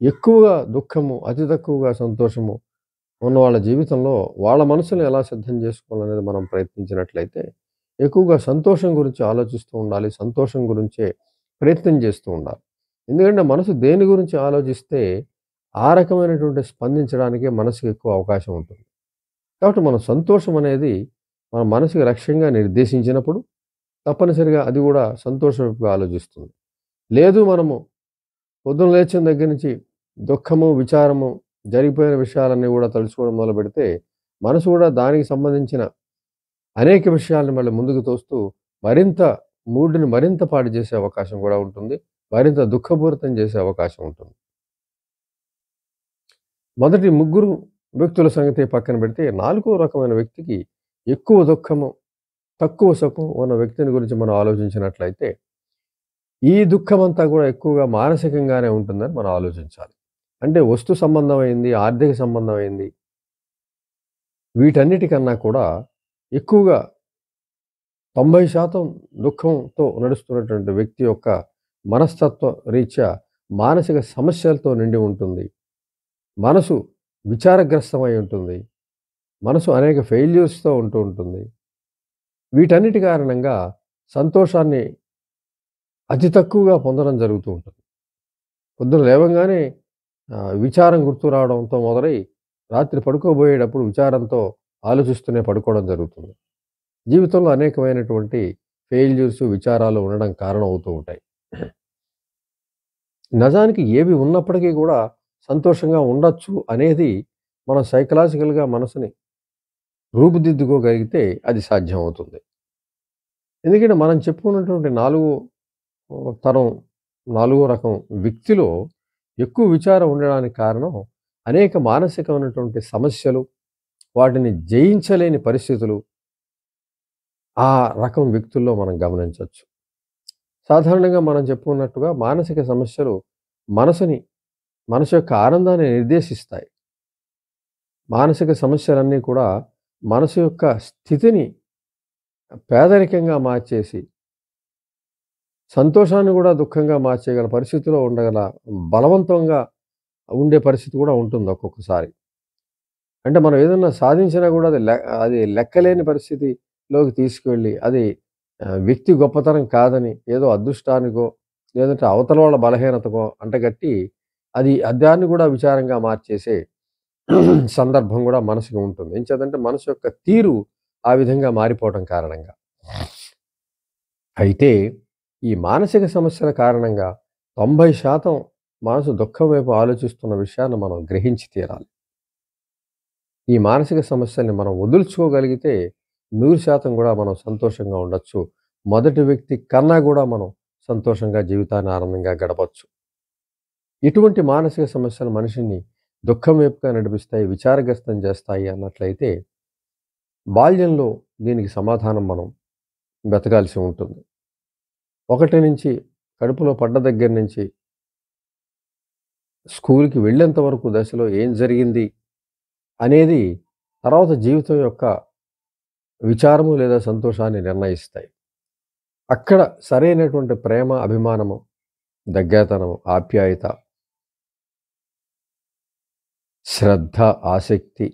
ఎక్కువగా దుఃఖము, అతి తక్కువగా సంతోషము ఉన్న వాళ్ళ జీవితంలో వాళ్ళ మనసుని ఎలా సిద్ధం చేసుకోవాలనేది మనం ప్రయత్నించినట్లయితే, ఎక్కువగా సంతోషం గురించి ఆలోచిస్తూ ఉండాలి. సంతోషం గురించే ప్రయత్నం చేస్తూ ఉండాలి. ఎందుకంటే మనసు దేని గురించి ఆలోచిస్తే, ఆ రకమైనటువంటి స్పందించడానికే మనసుకి ఎక్కువ అవకాశం ఉంటుంది. కాబట్టి మనం సంతోషం అనేది మన మనసుకి లక్ష్యంగా నిర్దేశించినప్పుడు, తప్పనిసరిగా అది గూడా సంతోషం వైపుగా ఆలోచిస్తుంది. లేదు మనము పొద్దున లేచిన దగ్గర నుంచి దుఃఖము, విచారము, జరిగిపోయిన విషయాలన్నీ గూడా తలుచుకోవడం మొదలుపెడితే, మనసు గూడా దానికి సంబంధించిన అనేక విషయాలను మళ్ళీ ముందుకు తోస్తూ, మరింత మూడ్‌ని మరింత పాడు చేసే అవకాశం గూడా ఉంటుంది. మరింత దుఃఖపూరితం చేసే అవకాశం ఉంటుంది. మొదటి ముగ్గురు వ్యక్తుల సంగతి పక్కన పెడితే, నాలుగో రకమైన వ్యక్తికి ఎక్కువ దుఃఖము, తక్కువ సుఖం ఉన్న వ్యక్తిని గురించి మనం ఆలోచించినట్లయితే, ఈ దుఃఖమంతా గూడా ఎక్కువగా మానసికంగానే ఉంటుందని మనం ఆలోచించాలి. అంటే వస్తు సంబంధమైంది, ఆర్థిక సంబంధమైంది వీటన్నిటికన్నా కూడా ఎక్కువగా 90% దుఃఖంతో నడుస్తున్నటువంటి వ్యక్తి యొక్క మనస్తత్వ రీత్యా మానసిక సమస్యలతో నిండి ఉంటుంది. మనసు విచారగ్రస్తమై ఉంటుంది. మనసు అనేక ఫెయిల్యూర్స్‌తో ఉంటూ ఉంటుంది. వీటన్నిటి కారణంగా సంతోషాన్ని అతి తక్కువగా పొందడం జరుగుతూ ఉంటుంది. పొద్దున లేవంగానే విచారం గుర్తు రావడంతో మొదలై రాత్రి పడుకోబోయేటప్పుడు విచారంతో ఆలోచిస్తూనే పడుకోవడం జరుగుతుంది. జీవితంలో అనేకమైనటువంటి ఫెయిల్యూర్స్, విచారాలు ఉండడం కారణం అవుతూ ఉంటాయి. నిజానికి ఏవి ఉన్నప్పటికీ కూడా సంతోషంగా ఉండొచ్చు అనేది మనం సైకలాజికల్‌గా మనసుని రూపుదిద్దుకోగలిగితే అది సాధ్యం అవుతుంది. ఎందుకంటే మనం చెప్పుకున్నటువంటి తరం, నాలుగో రకం వ్యక్తిలో ఎక్కువ విచారం ఉండడానికి కారణం అనేక మానసికమైనటువంటి సమస్యలు, వాటిని జయించలేని పరిస్థితులు ఆ రకం వ్యక్తుల్లో మనం గమనించొచ్చు. సాధారణంగా మనం చెప్పుకున్నట్టుగా మానసిక సమస్యలు మనసుని మనసు యొక్క ఆనందాన్ని నిర్దేశిస్తాయి. మానసిక సమస్యలన్నీ కూడా మనసు యొక్క స్థితిని పేదరికంగా మార్చేసి, సంతోషాన్ని గూడా దుఃఖంగా మార్చేయగల పరిస్థితిలో ఉండగల బలవంతంగా ఉండే పరిస్థితి కూడా ఉంటుంది ఒక్కొక్కసారి. అంటే మనం ఏదన్నా సాధించినా గూడా అది లెక్కలేని పరిస్థితిలోకి తీసుకువెళ్ళి, అది వ్యక్తి గొప్పతనం కాదని, ఏదో అదృష్టానికో, లేదంటే అవతల వాళ్ళ బలహీనతకో అంటగట్టి, దాన్ని గూడా విచారంగా మార్చేసే సందర్భం గూడా మనసుకి ఉంటుంది. ఎంచేతంటే మనసు యొక్క తీరు ఆ విధంగా మారిపోవటం కారణంగా. అయితే ఈ మానసిక సమస్యల కారణంగా 90% మనసు దుఃఖం వైపు ఆలోచిస్తున్న విషయాన్ని మనం గ్రహించి తీరాలి. ఈ మానసిక సమస్యల్ని మనం వదులుచుకోగలిగితే 100% గూడా మనం సంతోషంగా ఉండొచ్చు. మొదటి వ్యక్తి కన్నా గూడా మనం సంతోషంగా జీవితాన్ని ఆనందంగా గడపొచ్చు. ఇటువంటి మానసిక సమస్యలు మనిషిని దుఃఖం వైపుగా నడిపిస్తాయి, విచారగ్రస్తం చేస్తాయి అన్నట్లయితే, బాల్యంలో దీనికి సమాధానం మనం వెతకాల్సి ఉంటుంది. 1 నుంచి కడుపులో పడ్డ దగ్గర నుంచి స్కూలుకి వెళ్ళేంత వరకు దశలో ఏం జరిగింది అనేది తర్వాత జీవితం యొక్క విచారము లేదా సంతోషాన్ని నిర్ణయిస్తాయి. అక్కడ సరైనటువంటి ప్రేమ, అభిమానము, దగ్గరతనము, ఆప్యాయత, శ్రద్ధ, ఆసక్తి,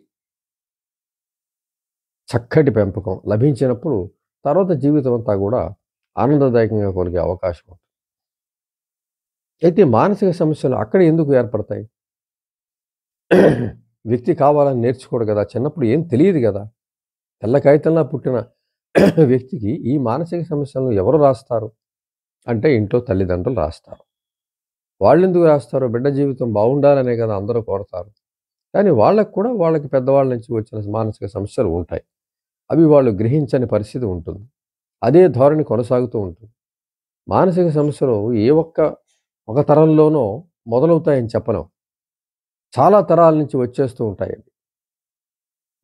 చక్కటి పెంపకం లభించినప్పుడు తర్వాత జీవితం అంతా గూడా ఆనందదాయకంగా కొలిగే అవకాశం ఉంటుంది. అయితే మానసిక సమస్యలు అక్కడ ఎందుకు ఏర్పడతాయి? వ్యక్తి కావాలని నేర్చుకోడు గదా! చిన్నప్పుడు ఏం తెలీదు గదా! తెల్ల కాగితంలా పుట్టిన వ్యక్తికి ఈ మానసిక సమస్యలను ఎవరు రాస్తారు? అంటే ఇంట్లో తల్లిదండ్రులు రాస్తారు. వాళ్ళెందుకు రాస్తారు? బిడ్డ జీవితం బావుండాలనే గదా అందరూ కోరతారు. కానీ వాళ్ళకి కూడా వాళ్ళకి పెద్దవాళ్ళ నుంచి వచ్చిన మానసిక సమస్యలు ఉంటాయి. అవి వాళ్ళు గ్రహించని పరిస్థితి ఉంటుంది. అదే ధోరణి కొనసాగుతూ ఉంటుంది. మానసిక సమస్యలు ఒక తరంలోనో మొదలవుతాయని చెప్పలేం. చాలా తరాల నుంచి వచ్చేస్తూ ఉంటాయి.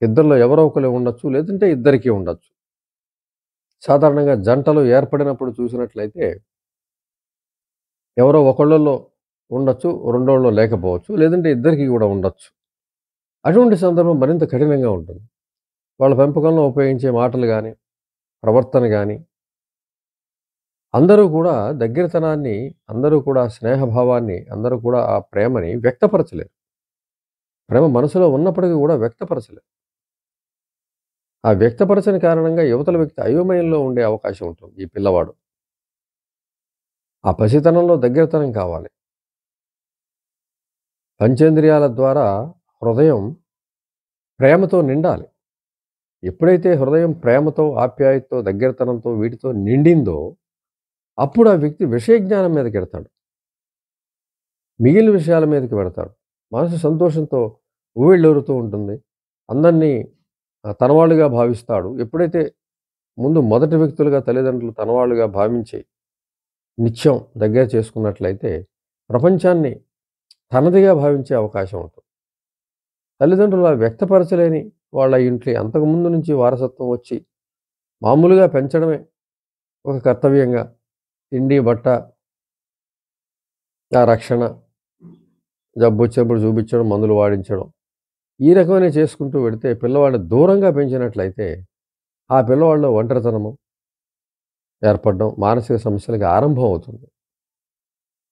ఇద్దరిలో ఎవరో ఒకళ్ళు ఉండొచ్చు. లేదంటే ఇద్దరికీ ఉండొచ్చు. సాధారణంగా జంటలు ఏర్పడినప్పుడు చూసినట్లయితే ఎవరో ఒకళ్ళలో ఉండొచ్చు. రెండోళ్ళలో లేకపోవచ్చు. లేదంటే ఇద్దరికీ గూడా ఉండొచ్చు. అటువంటి సందర్భం మరింత కఠినంగా ఉంటుంది. వాళ్ళ పెంపకంలో ఉపయోగించే మాటలు గాని, ప్రవర్తన గాని, అందరూ కూడా దగ్గరతనాన్ని, అందరూ కూడా స్నేహభావాన్ని, అందరూ కూడా ఆ ప్రేమని వ్యక్తపరచలేరు. ప్రేమ మనసులో ఉన్నప్పటికీ కూడా వ్యక్తపరచలేరు. ఆ వ్యక్తపరచని కారణంగా యువతల వ్యక్తి అయోమయంలో ఉండే అవకాశం ఉంటుంది ఈ పిల్లవాడు. ఆ పసితనంలో దగ్గరతనం కావాలి. పంచేంద్రియాల ద్వారా హృదయం ప్రేమతో నిండాలి. ఎప్పుడైతే హృదయం ప్రేమతో, ఆప్యాయతతో, దగ్గరతనంతో వీటితో నిండిందో, అప్పుడు ఆ వ్యక్తి విషయ జ్ఞానం మీదకెడతాడు. మిగిలిన విషయాల మీదకి వెడతాడు. మనసు సంతోషంతో ఉవ్విళ్ళూరుతూ ఉంటుంది. అందరినీ తనవాళ్ళుగా భావిస్తాడు. ఎప్పుడైతే ముందు మొదటి వ్యక్తులుగా తల్లిదండ్రులు తనవాళ్ళుగా భావించి నిత్యం దగ్గర చేసుకున్నట్లయితే ప్రపంచాన్ని తనదిగా భావించే అవకాశం ఉంటుంది. తల్లిదండ్రులు అవి వ్యక్తపరచలేని వాళ్ళ ఇంట్లో అంతకుముందు నుంచి వారసత్వం వచ్చి మామూలుగా పెంచడమే ఒక కర్తవ్యంగా తిండి, బట్ట, ఆ రక్షణ, జబ్బొచ్చినప్పుడు చూపించడం, మందులు వాడించడం ఈ రకమైన చేసుకుంటూ వెడితే పిల్లవాడిని దూరంగా పెంచినట్లయితే ఆ పిల్లవాడిలో ఒంటరితనము ఏర్పడడం, మానసిక సమస్యలకి ఆరంభం అవుతుంది.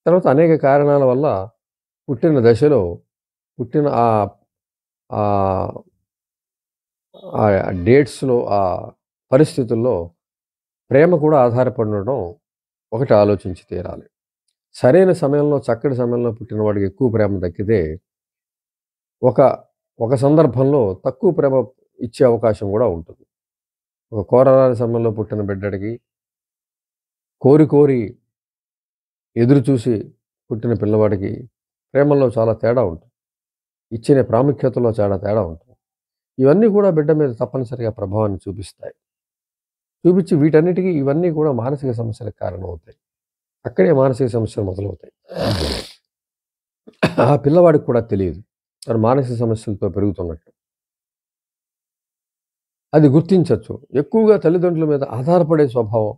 తర్వాత అనేక కారణాల వల్ల పుట్టిన దశలో పుట్టిన ఆ డేట్స్‌లో ఆ పరిస్థితుల్లో ప్రేమ కూడా ఆధారపడి ఉండడం ఒకటి ఆలోచించి తీరాలి. సరైన సమయంలో, చక్కటి సమయంలో పుట్టిన వాడికి ఎక్కువ ప్రేమ దక్కితే ఒక ఒక సందర్భంలో తక్కువ ప్రేమ ఇచ్చే అవకాశం గూడా ఉంటుంది. ఒక కోరరాని సమయంలో పుట్టిన బిడ్డడికి కోరి కోరి ఎదురు చూసి పుట్టిన పిల్లవాడికి ప్రేమలో చాలా తేడా ఉంటుంది. ఇచ్చిన ప్రాముఖ్యతలో చాలా తేడా ఉంటుంది. ఇవన్నీ కూడా బిడ్డ మీద తప్పనిసరిగా ప్రభావాన్ని చూపిస్తాయి. చూపించి వీటన్నిటికి ఇవన్నీ కూడా మానసిక సమస్యలకు కారణమవుతాయి. అక్కడే మానసిక సమస్యలు మొదలవుతాయి. ఆ పిల్లవాడికి కూడా తెలియదు. తను మానసిక సమస్యలతో పెరుగుతున్నట్టు. అది గుర్తించొచ్చు. ఎక్కువగా తల్లిదండ్రుల మీద ఆధారపడే స్వభావం,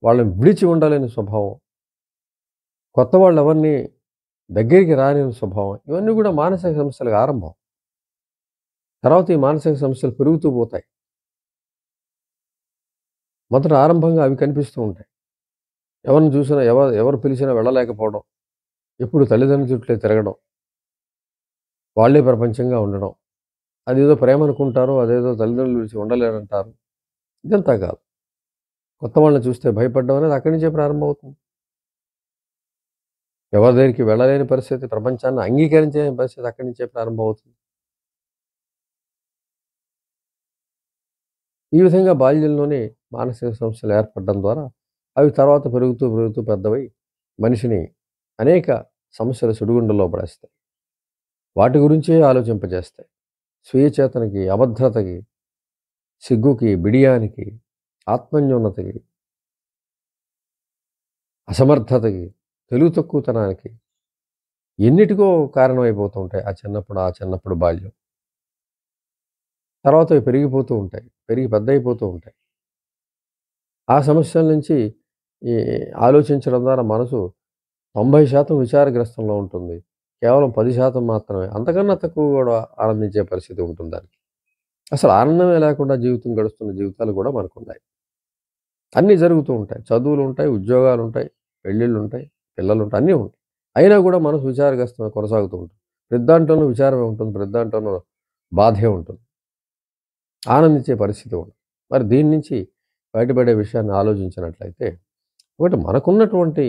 వాళ్ళని విడిచి ఉండలేని స్వభావం, కొత్త వాళ్ళెవరిని దగ్గరికి రానిని స్వభావం, ఇవన్నీ కూడా మానసిక సమస్యలకు ఆరంభం. తర్వాత ఈ మానసిక సమస్యలు పెరుగుతూ పోతాయి. మొదట ఆరంభంగా అవి కనిపిస్తూ ఉంటాయి. ఎవరిని చూసినా ఎవరు పిలిచినా వెళ్ళలేకపోవడం, ఎప్పుడు తల్లిదండ్రుల చుట్లే తిరగడం, వాళ్ళే ప్రపంచంగా ఉండడం. అదేదో ప్రేమ అనుకుంటారు, అదేదో తల్లిదండ్రులు విడిచి ఉండలేరంటారు. ఇదంతా కాదు. కొత్త వాళ్ళని చూస్తే భయపడడం అనేది అక్కడి నుంచే ప్రారంభమవుతుంది. ఎవరి దగ్గరికి వెళ్ళలేని పరిస్థితి, ప్రపంచాన్ని అంగీకరించలేని పరిస్థితి అక్కడి నుంచే ప్రారంభమవుతుంది. ఈ విధంగా బాల్యంలోనే మానసిక సమస్యలు ఏర్పడడం ద్వారా అవి తర్వాత పెరుగుతూ పెరుగుతూ పెద్దవై మనిషిని అనేక సమస్యల సుడిగుండంలో పడేస్తాయి. వాటి గురించే ఆలోచింపజేస్తాయి. స్వీయ చేతనకి, అభద్రతకి, సిగ్గుకి, బిడియానికి, ఆత్మన్యూనతకి, అసమర్థతకి, తెలుగు తక్కువతనానికి ఎన్నిటికో కారణమైపోతూ ఉంటాయి ఆ చిన్నప్పుడు బాల్యం. తర్వాత అవి పెరిగిపోతూ ఉంటాయి. పెరిగి పెద్దయిపోతూ ఉంటాయి. ఆ సమస్యల నుంచి ఈ ఆలోచించడం ద్వారా మనసు 90% విచారగ్రస్తంలో ఉంటుంది. కేవలం 10% మాత్రమే అంతకన్నా తక్కువ గూడా ఆనందించే పరిస్థితి ఉంటుంది దానికి. అసలు ఆనందమే లేకుండా జీవితం గడుస్తున్న జీవితాలు గూడా మనకున్నాయి. అన్నీ జరుగుతూ ఉంటాయి. చదువులుంటాయి, ఉద్యోగాలుంటాయి, పెళ్ళిళ్ళుంటాయి, పిల్లలుంటాయి, అన్నీ ఉంటాయి. అయినా గూడా మనసు విచారగ్రస్తమై కొనసాగుతూ ఉంటుంది. ప్రతి దాంట్లోనూ విచారమే ఉంటుంది. ప్రతి దాంట్లోనూ బాధే ఉంటుంది. ఆనందించే పరిస్థితి ఉండదు. మరి దీని నుంచి బయటపడే విషయాన్ని ఆలోచించినట్లయితే, ఒకటి మనకున్నటువంటి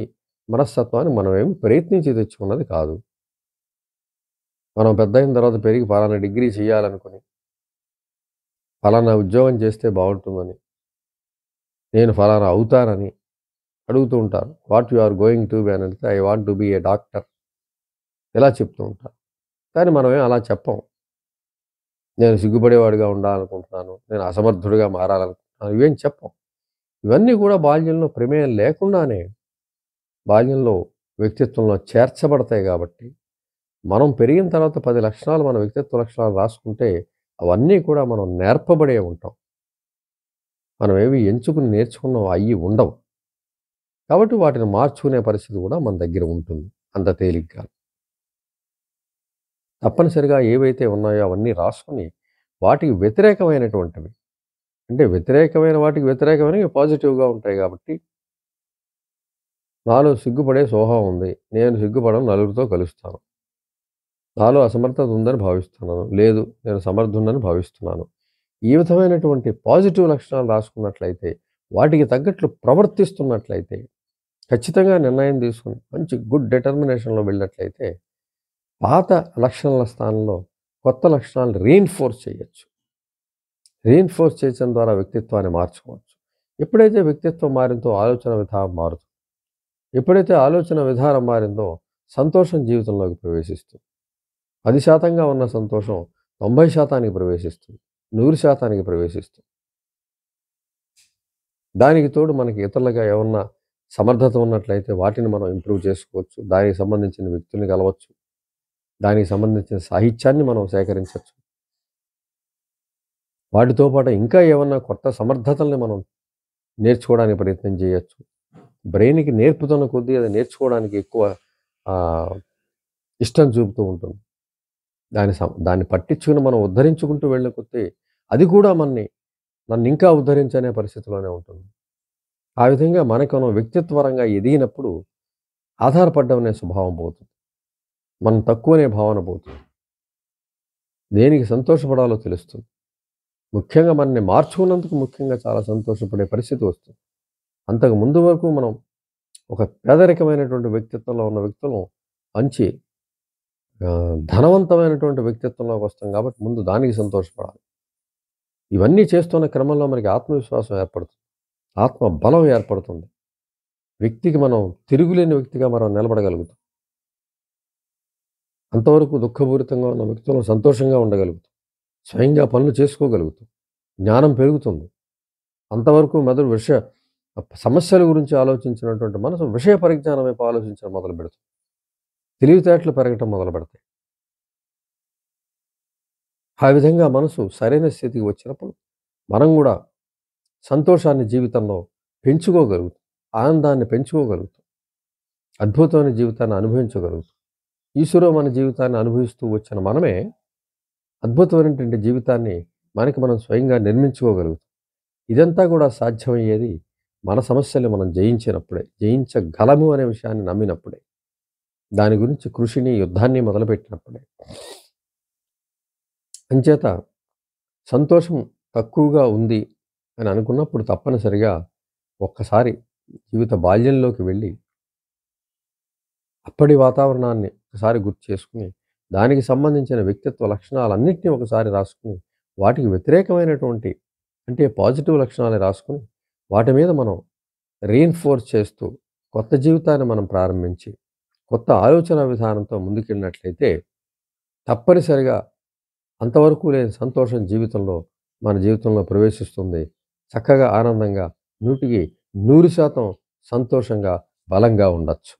మనస్తత్వాన్ని మనమేమి ప్రయత్నించి తెచ్చుకున్నది కాదు. మనం పెద్దయిన తర్వాత పెరిగి పలానా డిగ్రీ చేయాలనుకుని, పలానా ఉద్యోగం చేస్తే బావుంటుందని, నేను ఫలానా అవుతానని అడుగుతూ ఉంటారు. What you are going to be అని అడిగితే, I want to be a doctor ఇలా చెప్తూ ఉంటారు. కానీ మనమేం అలా చెప్పం. నేను సిగ్గుపడేవాడిగా ఉండాలనుకుంటున్నాను. నేను అసమర్థుడిగా మారాలనుకుంటున్నాను. ఇవేం చెప్పం. ఇవన్నీ కూడా బాల్యంలో ప్రమేయం లేకుండానే బాల్యంలో వ్యక్తిత్వంలో చేర్చబడతాయి కాబట్టి, మనం పెరిగిన తర్వాత 10 లక్షణాలు మన వ్యక్తిత్వ లక్షణాలు రాసుకుంటే, అవన్నీ కూడా మనం నేర్పబడే ఉంటాం. మనమేవి ఎంచుకుని నేర్చుకున్నవి అయ్యి ఉండవు. కాబట్టి వాటిని మార్చుకునే పరిస్థితి కూడా మన దగ్గర ఉంటుంది. అంత తేలిగ్గా. తప్పనిసరిగా ఏవైతే ఉన్నాయో అవన్నీ రాసుకొని, వాటికి వ్యతిరేకమైనటువంటివి అంటే వ్యతిరేకమైన వాటికి వ్యతిరేకమైనవి పాజిటివ్‌గా ఉంటాయి కాబట్టి నాలో సిగ్గుపడే స్వభావం ఉంది. నేను సిగ్గుపడను, నలుగురితో కలుస్తాను. నాలో అసమర్థత ఉందని భావిస్తున్నాను. లేదు, నేను సమర్థుడని భావిస్తున్నాను. ఈ విధమైనటువంటి పాజిటివ్ లక్షణాలు రాసుకున్నట్లయితే, వాటికి తగ్గట్లు ప్రవర్తిస్తున్నట్లయితే, ఖచ్చితంగా నిర్ణయం తీసుకొని మంచి గుడ్ డిటర్మినేషన్‌లో వెళ్ళినట్లయితే, పాత లక్షణాల స్థానంలో కొత్త లక్షణాలను రీఇన్ఫోర్స్ చేయొచ్చు. రీఇన్ఫోర్స్ చేయడం ద్వారా వ్యక్తిత్వాన్ని మార్చుకోవచ్చు. ఎప్పుడైతే వ్యక్తిత్వం మారిందో ఆలోచన విధానం మారుతుంది. ఎప్పుడైతే ఆలోచన విధానం మారిందో సంతోషం జీవితంలోకి ప్రవేశిస్తుంది. 10% ఉన్న సంతోషం 90% ప్రవేశిస్తుంది. 100% ప్రవేశిస్తుంది. దానికి తోడు మనకి ఇతరులుగా ఏమన్నా సమర్థత ఉన్నట్లయితే వాటిని మనం ఇంప్రూవ్ చేసుకోవచ్చు. దానికి సంబంధించిన వ్యక్తుల్ని కలవచ్చు. దానికి సంబంధించిన సాహిత్యాన్ని మనం సేకరించొచ్చు. వాటితో పాటు ఇంకా ఏమన్నా కొత్త సమర్థతల్ని మనం నేర్చుకోవడానికి ప్రయత్నం చేయొచ్చు. బ్రెయిన్‌కి నేర్పుతున్న కొద్దీ అది నేర్చుకోవడానికి ఎక్కువ ఆహ్, ఇష్టం చూపుతూ ఉంటుంది. దాన్ని పట్టించుకొని మనం ఉద్ధరించుకుంటూ వెళ్ళే కొద్దీ అది కూడా నన్నింకా ఉద్ధరించనే పరిస్థితిలోనే ఉంటుంది. ఆ విధంగా మనం వ్యక్తిత్వపరంగా ఎదిగినప్పుడు ఆధారపడ్డం అనే స్వభావం పోతుంది. మనం తక్కువనే భావన పోతుంది. దేనికి సంతోషపడాలో తెలుస్తుంది. ముఖ్యంగా మనల్ని మార్చుకున్నందుకు ముఖ్యంగా చాలా సంతోషపడే పరిస్థితి వస్తుంది. అంతకు ముందు వరకు మనం ఒక పేదరికమైనటువంటి వ్యక్తిత్వంలో ఉన్న వ్యక్తులం మంచి ధనవంతమైనటువంటి వ్యక్తిత్వంలోకి వస్తాం కాబట్టి ముందు దానికి సంతోషపడాలి. ఇవన్నీ చేస్తున్న క్రమంలో మనకి ఆత్మవిశ్వాసం ఏర్పడుతుంది. ఆత్మ బలం ఏర్పడుతుంది. వ్యక్తికి మనం తిరుగులేని వ్యక్తిగా మనం నిలబడగలుగుతాం. అంతవరకు దుఃఖపూరితంగా ఉన్న వ్యక్తులం సంతోషంగా ఉండగలుగుతాం. స్వయంగా పనులు చేసుకోగలుగుతాం. జ్ఞానం పెరుగుతుంది. అంతవరకు మెదడు సమస్యల గురించి ఆలోచించినటువంటి మనసు విషయ పరిజ్ఞానం వైపు ఆలోచించడం మొదలుపెడుతుంది. తెలివితేటలు పెరగటం మొదలుపెడతాయి. ఆ విధంగా మనసు సరైన స్థితికి వచ్చినప్పుడు మనం కూడా సంతోషాన్ని జీవితంలో పెంచుకోగలుగుతాం. ఆనందాన్ని పెంచుకోగలుగుతాం. అద్భుతమైన జీవితాన్ని అనుభవించగలుగుతాం. ఈశ్వరుడు మన జీవితాన్ని అనుభవిస్తూ వచ్చిన మనమే అద్భుతమైనటువంటి జీవితాన్ని మనం స్వయంగా నిర్మించుకోగలుగుతాం. ఇదంతా కూడా సాధ్యమయ్యేది మన సమస్యల్ని మనం జయించినప్పుడే, జయించగలము అనే విషయాన్ని నమ్మినప్పుడే, దాని గురించి కృషిని, యుద్ధాన్ని మొదలుపెట్టినప్పుడే. అంచేత సంతోషం తక్కువగా ఉంది అని అనుకున్నప్పుడు తప్పనిసరిగా ఒక్కసారి జీవిత బాల్యంలోకి వెళ్ళి అప్పటి వాతావరణాన్ని ఒకసారి గుర్తు చేసుకుని, దానికి సంబంధించిన వ్యక్తిత్వ లక్షణాలన్నింటినీ ఒకసారి రాసుకుని, వాటికి వ్యతిరేకమైనటువంటి అంటే పాజిటివ్ లక్షణాలు రాసుకుని, వాటి మీద మనం రీఇన్ఫోర్స్ చేస్తూ కొత్త జీవితాన్ని మనం ప్రారంభించి, కొత్త ఆలోచన విధానంతో ముందుకెళ్ళినట్లయితే తప్పనిసరిగా అంతవరకు లేని సంతోషం మన జీవితంలో ప్రవేశిస్తుంది. చక్కగా ఆనందంగా 100కి 100% సంతోషంగా, బలంగా ఉండొచ్చు.